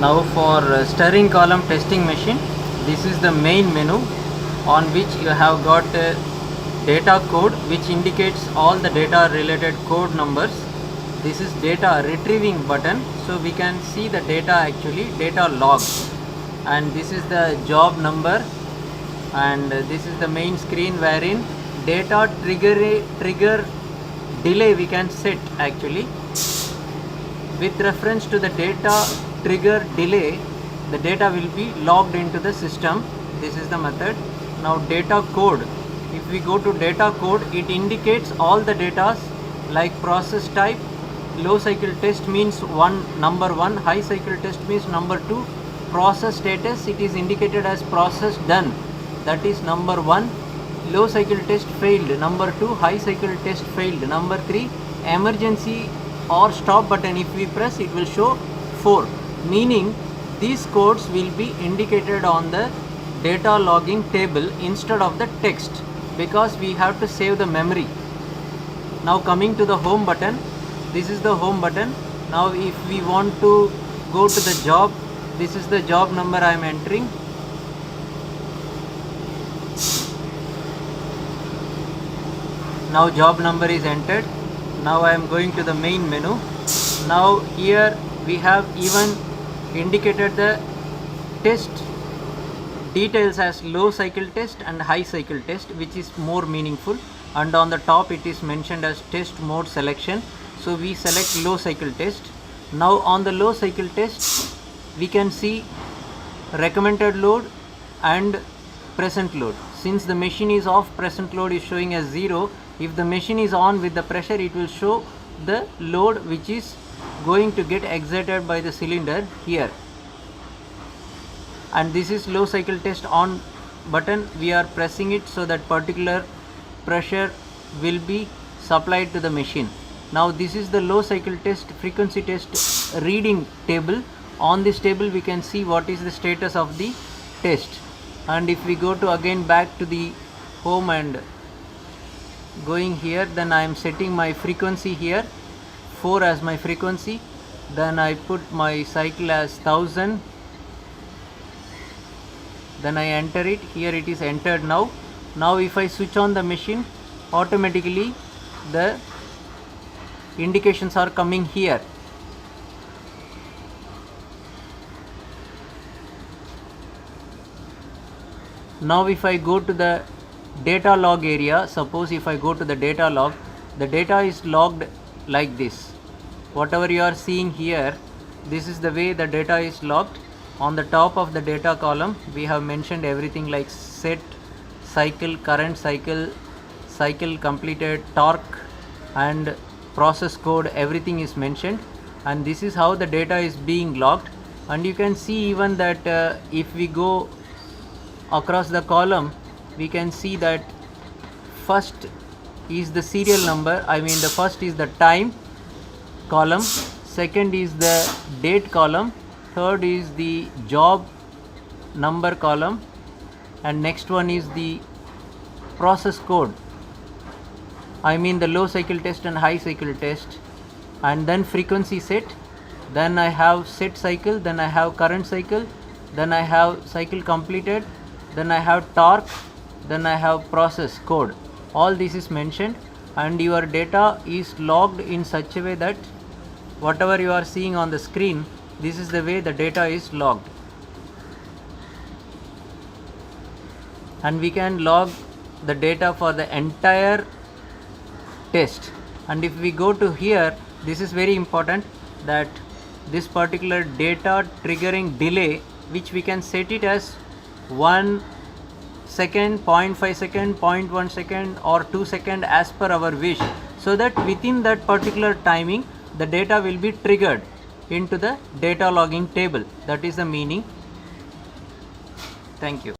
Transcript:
Now for stirring column testing machine, this is the main menu on which you have got data code which indicates all the data related code numbers. This is data retrieving button, so we can see the data, actually data log, and this is the job number, and this is the main screen wherein data trigger delay we can set. Actually, with reference to the data trigger delay, the data will be logged into the system. This is the method. Now data code, if we go to data code, it indicates all the data like process type. Low cycle test means number 1, high cycle test means number 2. Process status, it is indicated as process done, that is number 1. Low cycle test failed, number 2. High cycle test failed, number 3. Emergency or stop button, if we press, it will show 4, meaning these codes will be indicated on the data logging table instead of the text, because we have to save the memory. Now coming to the home button, this is the home button. Now if we want to go to the job, this is the job number I am entering. Now job number is entered. Now I am going to the main menu. Now here we have even indicated the test details as low cycle test and high cycle test, which is more meaningful, and on the top it is mentioned as test mode selection. So we select low cycle test. Now on the low cycle test we can see recommended load and present load. Since the machine is off, present load is showing as 0. If the machine is on with the pressure, it will show the load which is going to get excited by the cylinder here. And this is low cycle test on button. We are pressing it so that particular pressure will be supplied to the machine. Now this is the low cycle test frequency test reading table. On this table we can see what is the status of the test. And if we go to again back to the home and going here, then I am setting my frequency here, 4 as my frequency. Then I put my cycle as 1000. Then I enter it. Here it is entered now. Now if I switch on the machine, automatically the indications are coming here. Now if I go to the data log area, suppose if I go to the data log, the data is logged like this. Whatever you are seeing here, this is the way the data is logged. On the top of the data column we have mentioned everything like set, cycle, current cycle, cycle completed, torque and process code, everything is mentioned, and this is how the data is being logged. And you can see even that if we go across the column, we can see that first is the serial number, the first is the time column, second is the date column, third is the job number column, and next one is the process code, the low cycle test and high cycle test, and then frequency set, then I have set cycle, then I have current cycle, then I have cycle completed, then I have torque, then I have process code. All this is mentioned, and your data is logged in such a way that whatever you are seeing on the screen, this is the way the data is logged. And we can log the data for the entire test. And if we go to here, this is very important, that this particular data triggering delay, which we can set it as 1 second, 0.5 second, 0.1 second or 2 second as per our wish, so that within that particular timing the data will be triggered into the data logging table. That is the meaning. Thank you.